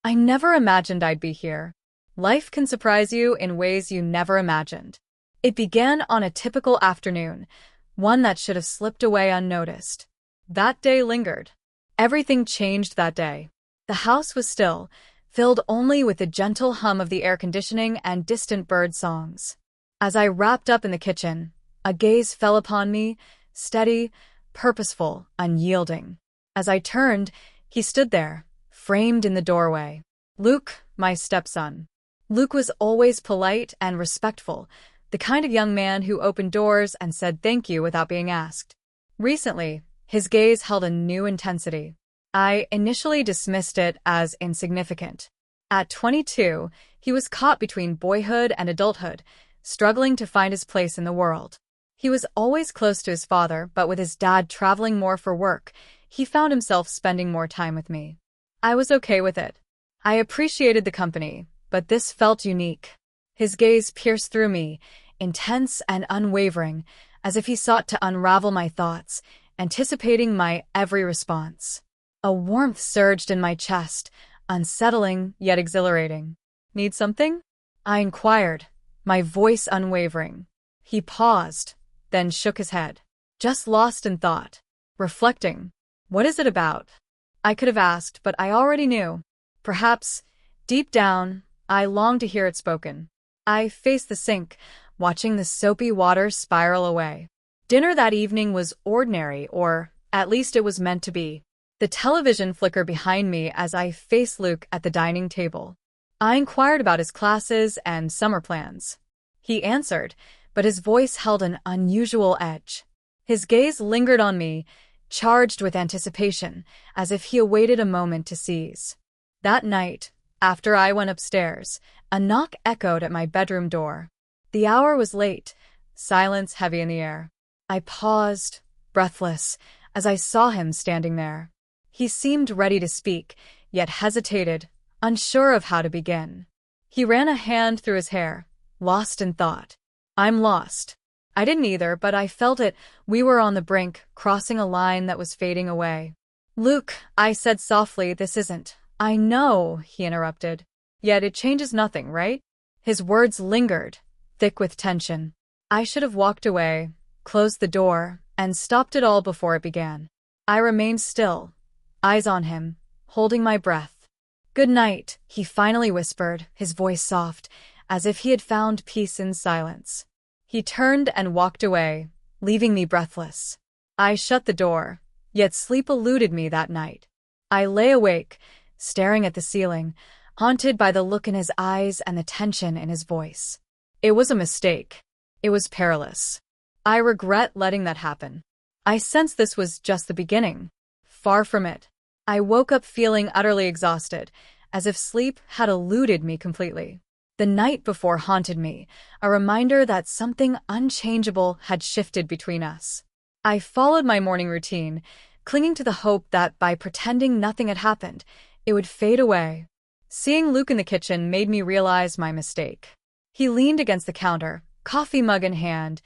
I never imagined I'd be here. Life can surprise you in ways you never imagined. It began on a typical afternoon, one that should have slipped away unnoticed. That day lingered. Everything changed that day. The house was still, filled only with the gentle hum of the air conditioning and distant bird songs. As I wrapped up in the kitchen, a gaze fell upon me, steady, purposeful, unyielding. As I turned, he stood there, framed in the doorway. Luke, my stepson. Luke was always polite and respectful, the kind of young man who opened doors and said thank you without being asked. Recently, his gaze held a new intensity. I initially dismissed it as insignificant. At 22, he was caught between boyhood and adulthood, struggling to find his place in the world. He was always close to his father, but with his dad traveling more for work, he found himself spending more time with me. I was okay with it. I appreciated the company, but this felt unique. His gaze pierced through me, intense and unwavering, as if he sought to unravel my thoughts, anticipating my every response. A warmth surged in my chest, unsettling yet exhilarating. Need something? I inquired, my voice unwavering. He paused, then shook his head. Just lost in thought. Reflecting. What is it about? I could have asked, but I already knew. Perhaps, deep down, I longed to hear it spoken. I faced the sink, watching the soapy water spiral away. Dinner that evening was ordinary, or at least it was meant to be. The television flickered behind me as I faced Luke at the dining table. I inquired about his classes and summer plans. He answered, but his voice held an unusual edge. His gaze lingered on me, charged with anticipation, as if he awaited a moment to seize. That night, after I went upstairs, a knock echoed at my bedroom door. The hour was late, silence heavy in the air. I paused, breathless, as I saw him standing there. He seemed ready to speak, yet hesitated, unsure of how to begin. He ran a hand through his hair, lost in thought. I'm lost. I didn't either, but I felt it. We were on the brink, crossing a line that was fading away. Luke, I said softly, this isn't. I know, he interrupted. Yet it changes nothing, right? His words lingered, thick with tension. I should have walked away, closed the door, and stopped it all before it began. I remained still, eyes on him, holding my breath. Good night, he finally whispered, his voice soft, as if he had found peace in silence. He turned and walked away, leaving me breathless. I shut the door, yet sleep eluded me that night. I lay awake, staring at the ceiling, haunted by the look in his eyes and the tension in his voice. It was a mistake. It was perilous. I regret letting that happen. I sensed this was just the beginning. Far from it. I woke up feeling utterly exhausted, as if sleep had eluded me completely. The night before haunted me, a reminder that something unchangeable had shifted between us. I followed my morning routine, clinging to the hope that by pretending nothing had happened, it would fade away. Seeing Luke in the kitchen made me realize my mistake. He leaned against the counter, coffee mug in hand,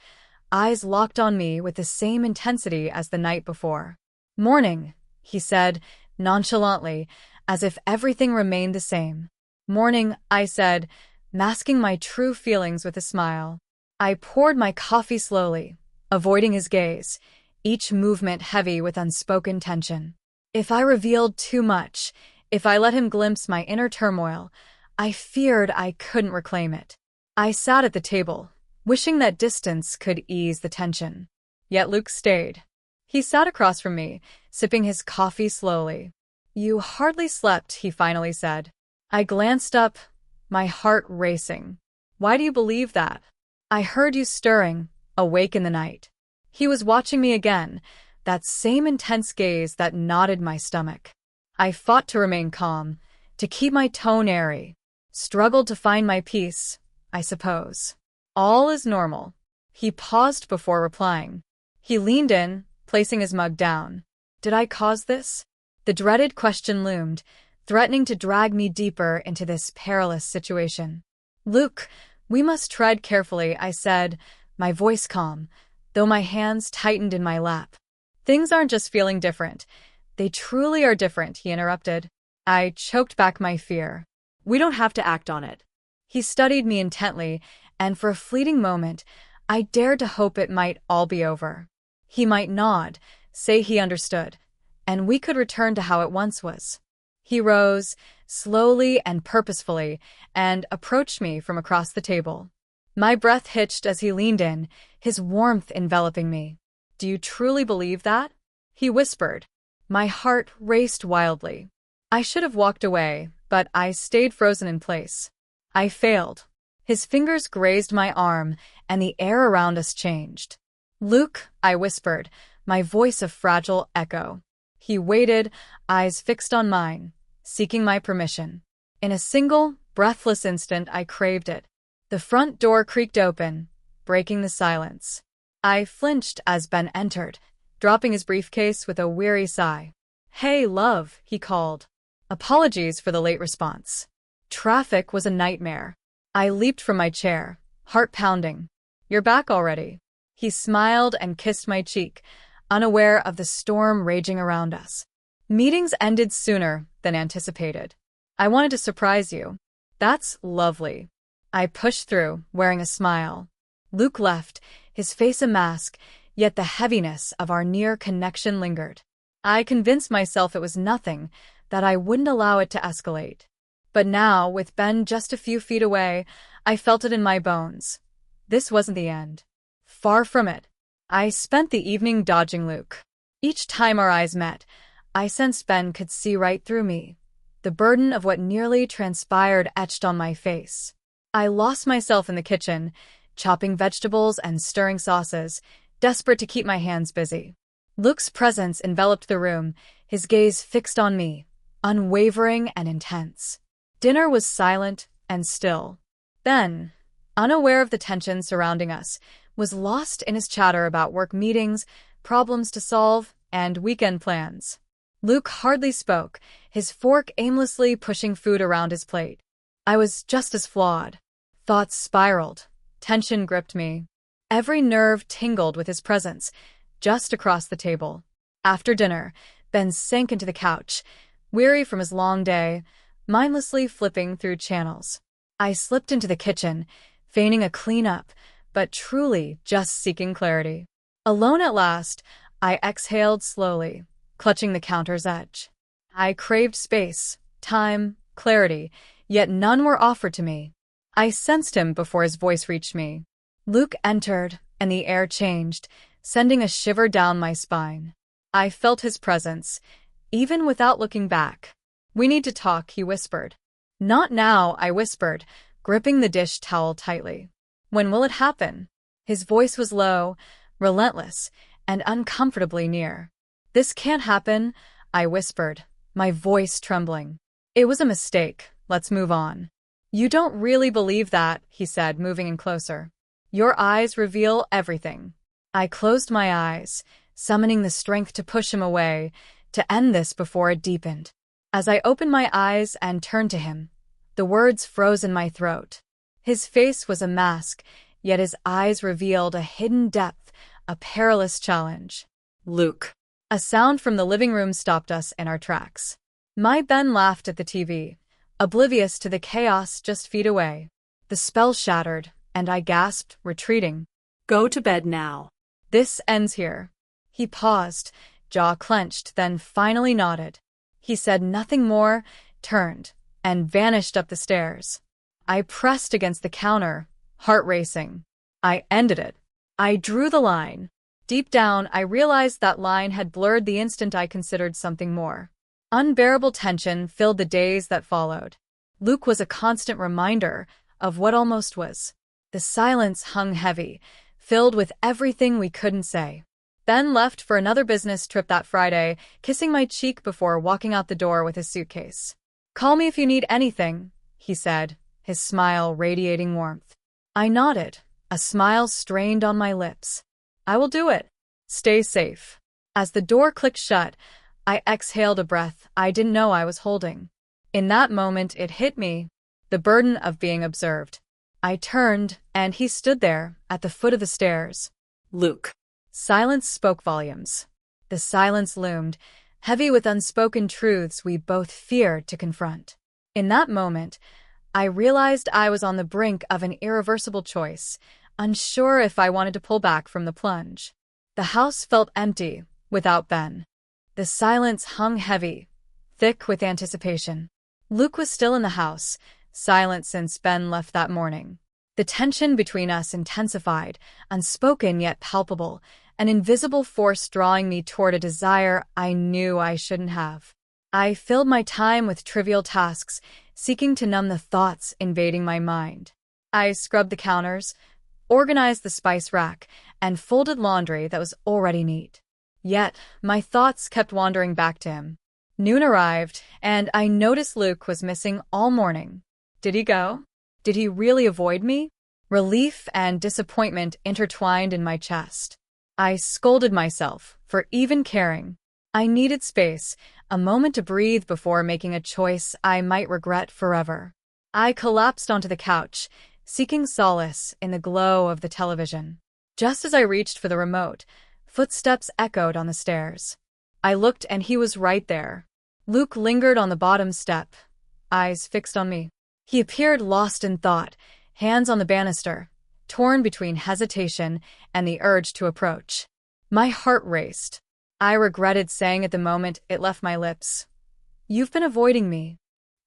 eyes locked on me with the same intensity as the night before. Morning, he said, nonchalantly, as if everything remained the same. Morning, I said, masking my true feelings with a smile. I poured my coffee slowly, avoiding his gaze, each movement heavy with unspoken tension. If I revealed too much, if I let him glimpse my inner turmoil, I feared I couldn't reclaim it. I sat at the table, wishing that distance could ease the tension. Yet Luke stayed. He sat across from me, sipping his coffee slowly. You hardly slept, he finally said. I glanced up, my heart racing. Why do you believe that? I heard you stirring, awake in the night. He was watching me again, that same intense gaze that knotted my stomach. I fought to remain calm, to keep my tone airy, struggled to find my peace, I suppose. All is normal. He paused before replying. He leaned in, placing his mug down. Did I cause this? The dreaded question loomed, threatening to drag me deeper into this perilous situation. Luke, we must tread carefully, I said, my voice calm, though my hands tightened in my lap. Things aren't just feeling different. They truly are different, he interrupted. I choked back my fear. We don't have to act on it. He studied me intently, and for a fleeting moment, I dared to hope it might all be over. He might nod, say he understood, and we could return to how it once was. He rose, slowly and purposefully, and approached me from across the table. My breath hitched as he leaned in, his warmth enveloping me. "Do you truly believe that?" he whispered. My heart raced wildly. I should have walked away, but I stayed frozen in place. I failed. His fingers grazed my arm, and the air around us changed. "Luke," I whispered, my voice a fragile echo. He waited, eyes fixed on mine, seeking my permission. In a single, breathless instant, I craved it. The front door creaked open, breaking the silence. I flinched as Ben entered, dropping his briefcase with a weary sigh. "Hey, love," he called. Apologies for the late response. Traffic was a nightmare. I leaped from my chair, heart pounding. "You're back already." He smiled and kissed my cheek, unaware of the storm raging around us. "Meetings ended sooner than anticipated. I wanted to surprise you." "That's lovely." I pushed through, wearing a smile. Luke left, his face a mask, yet the heaviness of our near connection lingered. I convinced myself it was nothing, that I wouldn't allow it to escalate. But now, with Ben just a few feet away, I felt it in my bones. This wasn't the end. Far from it. I spent the evening dodging Luke. Each time our eyes met, I sensed Ben could see right through me. The burden of what nearly transpired etched on my face. I lost myself in the kitchen, chopping vegetables and stirring sauces, desperate to keep my hands busy. Luke's presence enveloped the room, his gaze fixed on me, unwavering and intense. Dinner was silent and still. Ben, unaware of the tension surrounding us, was lost in his chatter about work meetings, problems to solve, and weekend plans. Luke hardly spoke, his fork aimlessly pushing food around his plate. I was just as flawed. Thoughts spiraled. Tension gripped me. Every nerve tingled with his presence, just across the table. After dinner, Ben sank into the couch, weary from his long day, mindlessly flipping through channels. I slipped into the kitchen, feigning a clean-up, but truly just seeking clarity. Alone at last, I exhaled slowly, clutching the counter's edge. I craved space, time, clarity, yet none were offered to me. I sensed him before his voice reached me. Luke entered, and the air changed, sending a shiver down my spine. I felt his presence, even without looking back. "We need to talk," he whispered. "Not now," I whispered, gripping the dish towel tightly. "When will it happen?" His voice was low, relentless, and uncomfortably near. "This can't happen," I whispered, my voice trembling. "It was a mistake. Let's move on." "You don't really believe that," he said, moving in closer. "Your eyes reveal everything." I closed my eyes, summoning the strength to push him away, to end this before it deepened. As I opened my eyes and turned to him, the words froze in my throat. His face was a mask, yet his eyes revealed a hidden depth, a perilous challenge. "Luke." A sound from the living room stopped us in our tracks. My Ben laughed at the TV, oblivious to the chaos just feet away. The spell shattered, and I gasped, retreating. "Go to bed now." "This ends here." He paused, jaw clenched, then finally nodded. He said nothing more, turned, and vanished up the stairs. I pressed against the counter, heart racing. I ended it. I drew the line. Deep down, I realized that line had blurred the instant I considered something more. Unbearable tension filled the days that followed. Luke was a constant reminder of what almost was. The silence hung heavy, filled with everything we couldn't say. Ben left for another business trip that Friday, kissing my cheek before walking out the door with his suitcase. "Call me if you need anything," he said, his smile radiating warmth. I nodded, a smile strained on my lips. "I will do it. Stay safe." As the door clicked shut, I exhaled a breath I didn't know I was holding. In that moment, it hit me, the burden of being observed. I turned, and he stood there, at the foot of the stairs. "Luke." Silence spoke volumes. The silence loomed, heavy with unspoken truths we both feared to confront. In that moment, I realized I was on the brink of an irreversible choice, unsure if I wanted to pull back from the plunge. The house felt empty without Ben. The silence hung heavy, thick with anticipation. Luke was still in the house, silent since Ben left that morning. The tension between us intensified, unspoken yet palpable, an invisible force drawing me toward a desire I knew I shouldn't have. I filled my time with trivial tasks, seeking to numb the thoughts invading my mind. I scrubbed the counters, organized the spice rack, and folded laundry that was already neat. Yet, my thoughts kept wandering back to him. Noon arrived, and I noticed Luke was missing all morning. Did he go? Did he really avoid me? Relief and disappointment intertwined in my chest. I scolded myself for even caring. I needed space, a moment to breathe before making a choice I might regret forever. I collapsed onto the couch, seeking solace in the glow of the television. Just as I reached for the remote, footsteps echoed on the stairs. I looked and he was right there. Luke lingered on the bottom step, eyes fixed on me. He appeared lost in thought, hands on the banister, torn between hesitation and the urge to approach. My heart raced. I regretted saying at the moment it left my lips, "You've been avoiding me."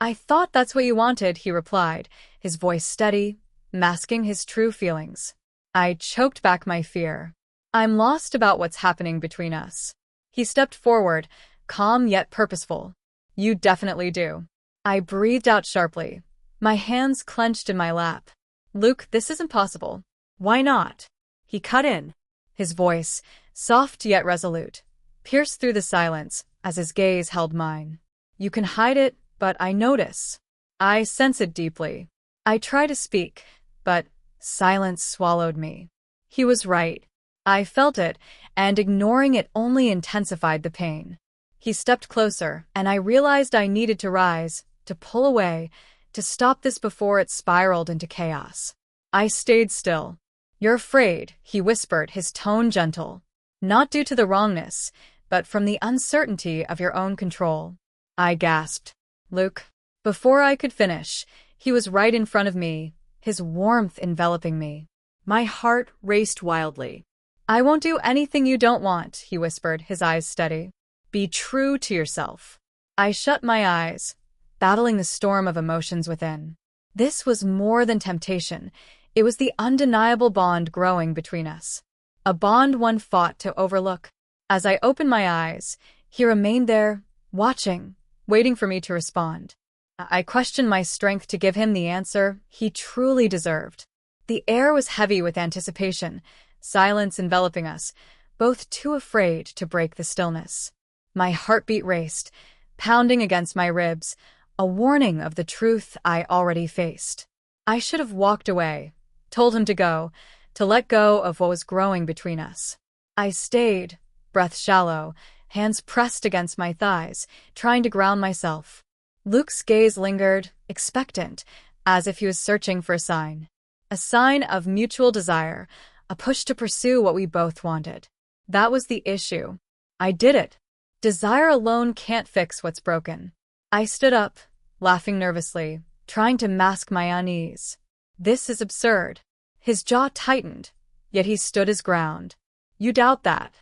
"I thought that's what you wanted," he replied, his voice steady, masking his true feelings. I choked back my fear. "I'm lost about what's happening between us." He stepped forward, calm yet purposeful. "You definitely do." I breathed out sharply, my hands clenched in my lap. "Luke, this isn't possible." Why not? He cut in. His voice, soft yet resolute, pierced through the silence as his gaze held mine. "You can hide it, but I notice." I sense it deeply. I try to speak, but silence swallowed me. He was right. I felt it, and ignoring it only intensified the pain. He stepped closer, and I realized I needed to rise, to pull away, to stop this before it spiraled into chaos. I stayed still. "You're afraid," he whispered, his tone gentle. "Not due to the wrongness, but from the uncertainty of your own control." I gasped. "Luke." Before I could finish, he was right in front of me, his warmth enveloping me. My heart raced wildly. "I won't do anything you don't want," he whispered, his eyes steady. "Be true to yourself." I shut my eyes, battling the storm of emotions within. This was more than temptation. It was the undeniable bond growing between us. A bond one fought to overlook. As I opened my eyes, he remained there, watching, waiting for me to respond. I questioned my strength to give him the answer he truly deserved. The air was heavy with anticipation, silence enveloping us, both too afraid to break the stillness. My heartbeat raced, pounding against my ribs, a warning of the truth I already faced. I should have walked away, told him to go, to let go of what was growing between us. I stayed, breath shallow, hands pressed against my thighs, trying to ground myself. Luke's gaze lingered, expectant, as if he was searching for a sign of mutual desire, a push to pursue what we both wanted. That was the issue. I did it. Desire alone can't fix what's broken. I stood up, laughing nervously, trying to mask my unease. "This is absurd." His jaw tightened, yet he stood his ground. "You doubt that?"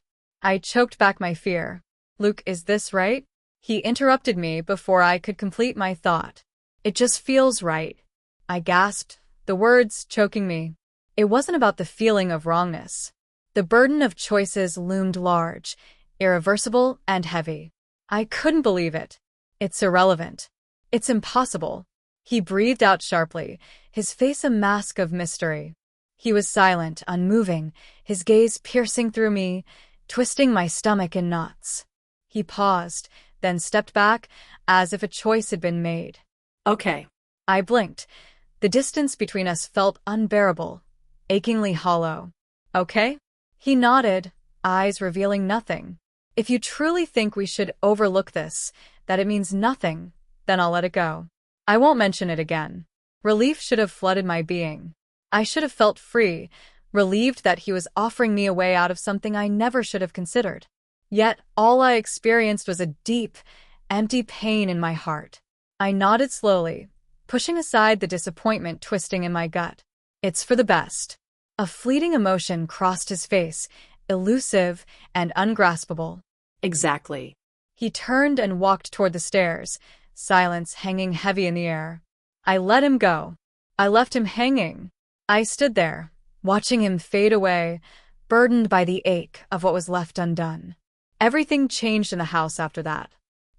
I choked back my fear. "Luke, is this right?" He interrupted me before I could complete my thought. "It just feels right." I gasped, the words choking me. It wasn't about the feeling of wrongness. The burden of choices loomed large, irreversible and heavy. I couldn't believe it. "It's irrelevant. It's impossible." He breathed out sharply, his face a mask of mystery. He was silent, unmoving, his gaze piercing through me, twisting my stomach in knots. He paused, then stepped back, as if a choice had been made. Okay. I blinked. The distance between us felt unbearable, achingly hollow. "Okay?" He nodded, eyes revealing nothing. "If you truly think we should overlook this, that it means nothing, then I'll let it go. I won't mention it again." Relief should have flooded my being. I should have felt free, relieved that he was offering me a way out of something I never should have considered. Yet all I experienced was a deep, empty pain in my heart. I nodded slowly, pushing aside the disappointment twisting in my gut. It's for the best. A fleeting emotion crossed his face, elusive and ungraspable. Exactly. He turned and walked toward the stairs, silence hanging heavy in the air. I let him go. I left him hanging. I stood there, watching him fade away, burdened by the ache of what was left undone. Everything changed in the house after that.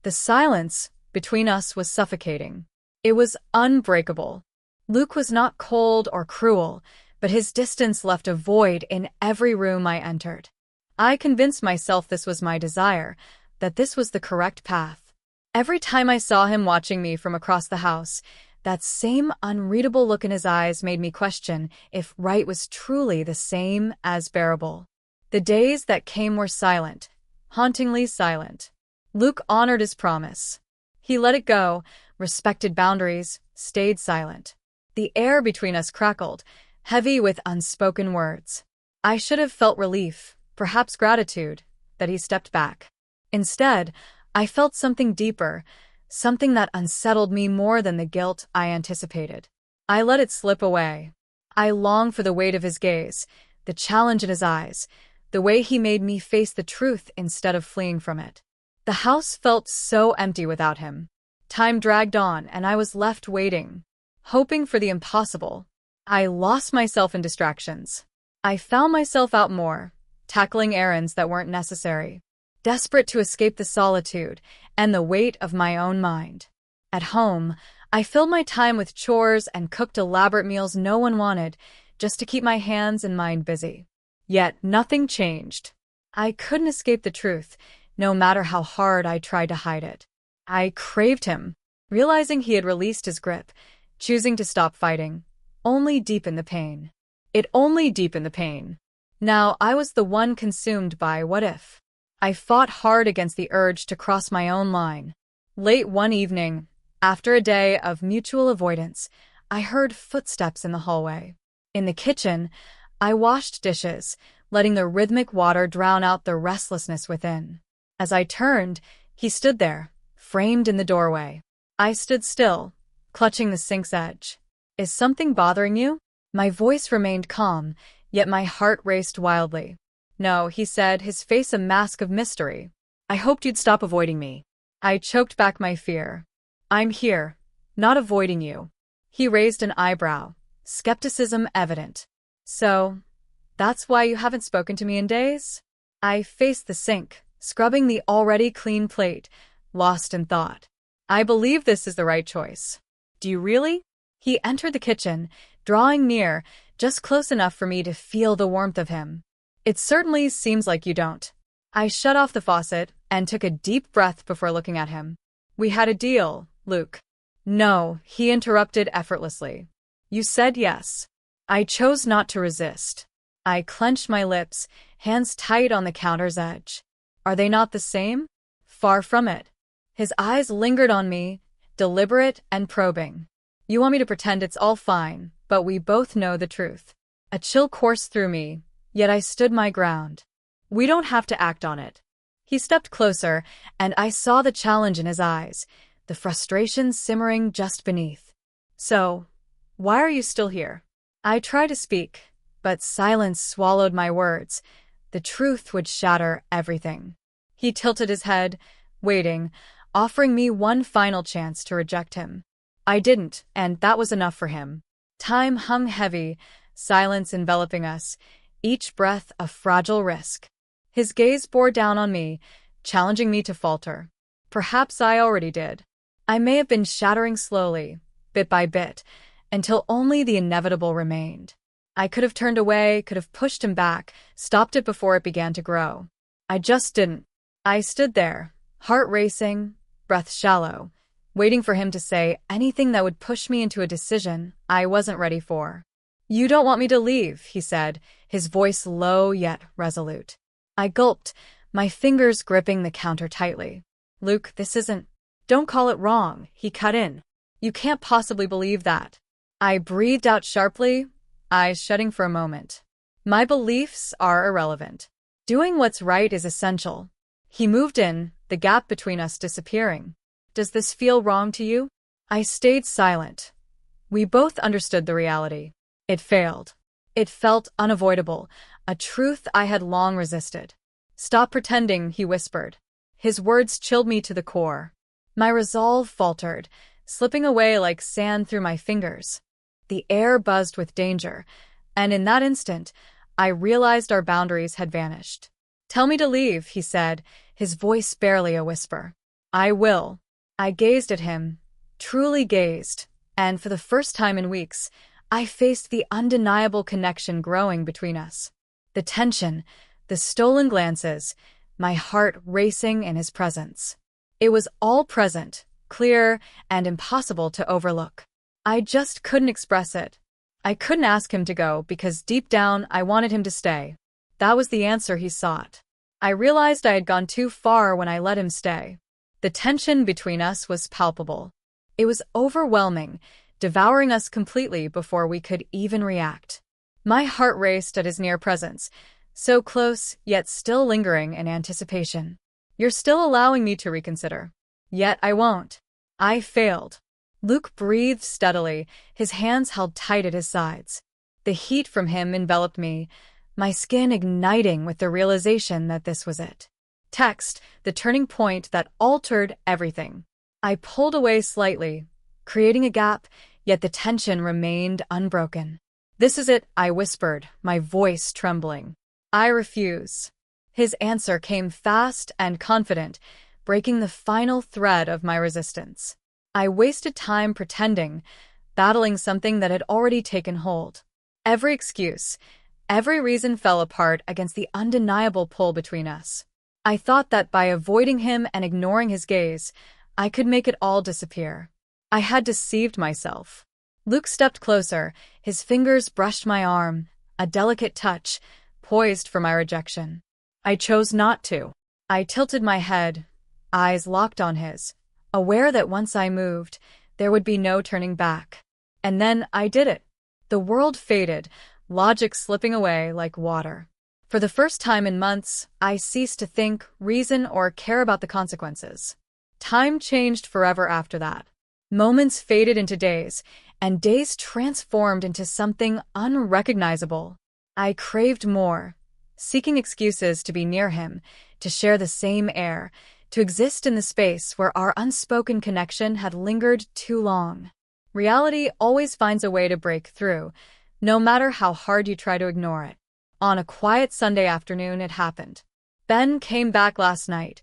The silence between us was suffocating. It was unbreakable. Luke was not cold or cruel, but his distance left a void in every room I entered. I convinced myself this was my desire, that this was the correct path. Every time I saw him watching me from across the house, that same unreadable look in his eyes made me question if right was truly the same as bearable. The days that came were silent, hauntingly silent. Luke honored his promise. He let it go, respected boundaries, stayed silent. The air between us crackled, heavy with unspoken words. I should have felt relief, perhaps gratitude, that he stepped back. Instead, I felt something deeper, something that unsettled me more than the guilt I anticipated. I let it slip away. I longed for the weight of his gaze, the challenge in his eyes, the way he made me face the truth instead of fleeing from it. The house felt so empty without him. Time dragged on, and I was left waiting, hoping for the impossible. I lost myself in distractions. I found myself out more, tackling errands that weren't necessary, desperate to escape the solitude and the weight of my own mind. At home, I filled my time with chores and cooked elaborate meals no one wanted, just to keep my hands and mind busy. Yet nothing changed. I couldn't escape the truth, no matter how hard I tried to hide it. I craved him, realizing he had released his grip, choosing to stop fighting, only deepened the pain. It only deepened the pain. Now I was the one consumed by what if. I fought hard against the urge to cross my own line. Late one evening, after a day of mutual avoidance, I heard footsteps in the hallway. In the kitchen, I washed dishes, letting the rhythmic water drown out the restlessness within. As I turned, he stood there, framed in the doorway. I stood still, clutching the sink's edge. Is something bothering you? My voice remained calm, yet my heart raced wildly. No, he said, his face a mask of mystery. I hoped you'd stop avoiding me. I choked back my fear. I'm here, not avoiding you. He raised an eyebrow, skepticism evident. So, that's why you haven't spoken to me in days? I faced the sink, scrubbing the already clean plate, lost in thought. I believe this is the right choice. Do you really? He entered the kitchen, drawing near, just close enough for me to feel the warmth of him. It certainly seems like you don't. I shut off the faucet and took a deep breath before looking at him. We had a deal, Luke. No, he interrupted effortlessly. You said yes. I chose not to resist. I clenched my lips, hands tight on the counter's edge. Are they not the same? Far from it. His eyes lingered on me, deliberate and probing. You want me to pretend it's all fine, but we both know the truth. A chill coursed through me, yet I stood my ground. We don't have to act on it. He stepped closer, and I saw the challenge in his eyes, the frustration simmering just beneath. So, why are you still here? I tried to speak, but silence swallowed my words. The truth would shatter everything. He tilted his head, waiting, offering me one final chance to reject him. I didn't, and that was enough for him. Time hung heavy, silence enveloping us, each breath a fragile risk. His gaze bore down on me, challenging me to falter. Perhaps I already did. I may have been shattering slowly, bit by bit, until only the inevitable remained. I could have turned away, could have pushed him back, stopped it before it began to grow. I just didn't. I stood there, heart racing, breath shallow, waiting for him to say anything that would push me into a decision I wasn't ready for. You don't want me to leave, he said, his voice low yet resolute. I gulped, my fingers gripping the counter tightly. Luke, this isn't... Don't call it wrong, he cut in. You can't possibly believe that. I breathed out sharply, eyes shutting for a moment. My beliefs are irrelevant. Doing what's right is essential. He moved in, the gap between us disappearing. Does this feel wrong to you? I stayed silent. We both understood the reality. It failed. It felt unavoidable, a truth I had long resisted. Stop pretending, he whispered. His words chilled me to the core. My resolve faltered, slipping away like sand through my fingers. The air buzzed with danger, and in that instant, I realized our boundaries had vanished. Tell me to leave, he said, his voice barely a whisper. I will. I gazed at him, truly gazed, and for the first time in weeks, I faced the undeniable connection growing between us. The tension, the stolen glances, my heart racing in his presence. It was all present, clear, and impossible to overlook. I just couldn't express it. I couldn't ask him to go because deep down I wanted him to stay. That was the answer he sought. I realized I had gone too far when I let him stay. The tension between us was palpable. It was overwhelming, devouring us completely before we could even react. My heart raced at his near presence, so close yet still lingering in anticipation. You're still allowing me to reconsider. Yet I won't. I failed. Luke breathed steadily, his hands held tight at his sides. The heat from him enveloped me, my skin igniting with the realization that this was it. Text, the turning point that altered everything. I pulled away slightly, creating a gap, yet the tension remained unbroken. This is it, I whispered, my voice trembling. I refuse. His answer came fast and confident, breaking the final thread of my resistance. I wasted time pretending, battling something that had already taken hold. Every excuse, every reason fell apart against the undeniable pull between us. I thought that by avoiding him and ignoring his gaze, I could make it all disappear. I had deceived myself. Luke stepped closer, his fingers brushed my arm, a delicate touch, poised for my rejection. I chose not to. I tilted my head, eyes locked on his, aware that once I moved, there would be no turning back. And then I did it. The world faded, logic slipping away like water. For the first time in months, I ceased to think, reason, or care about the consequences. Time changed forever after that. Moments faded into days, and days transformed into something unrecognizable. I craved more, seeking excuses to be near him, to share the same air, to exist in the space where our unspoken connection had lingered too long. Reality always finds a way to break through, no matter how hard you try to ignore it. On a quiet Sunday afternoon, it happened. Ben came back last night,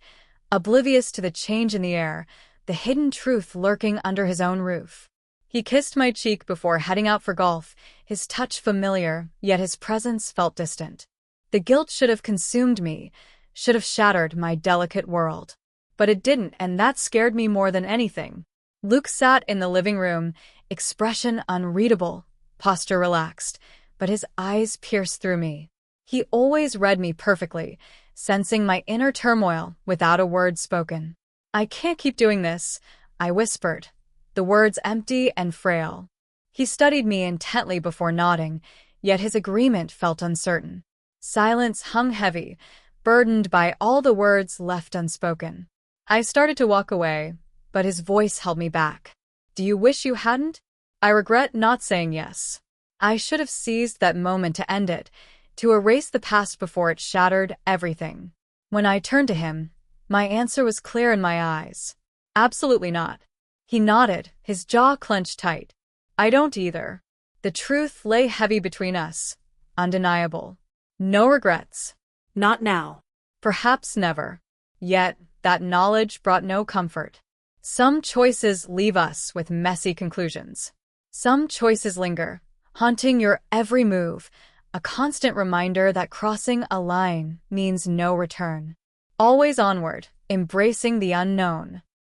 oblivious to the change in the air, the hidden truth lurking under his own roof. He kissed my cheek before heading out for golf, his touch familiar, yet his presence felt distant. The guilt should have consumed me, should have shattered my delicate world. But it didn't, and that scared me more than anything. Luke sat in the living room, expression unreadable, posture relaxed, but his eyes pierced through me. He always read me perfectly, sensing my inner turmoil without a word spoken. I can't keep doing this, I whispered, the words empty and frail. He studied me intently before nodding, yet his agreement felt uncertain. Silence hung heavy, burdened by all the words left unspoken. I started to walk away, but his voice held me back. Do you wish you hadn't? I regret not saying yes. I should have seized that moment to end it, to erase the past before it shattered everything. When I turned to him, my answer was clear in my eyes. Absolutely not. He nodded, his jaw clenched tight. I don't either. The truth lay heavy between us, undeniable. No regrets. Not now. Perhaps never. Yet, that knowledge brought no comfort. Some choices leave us with messy conclusions. Some choices linger, haunting your every move, a constant reminder that crossing a line means no return. Always onward, embracing the unknown.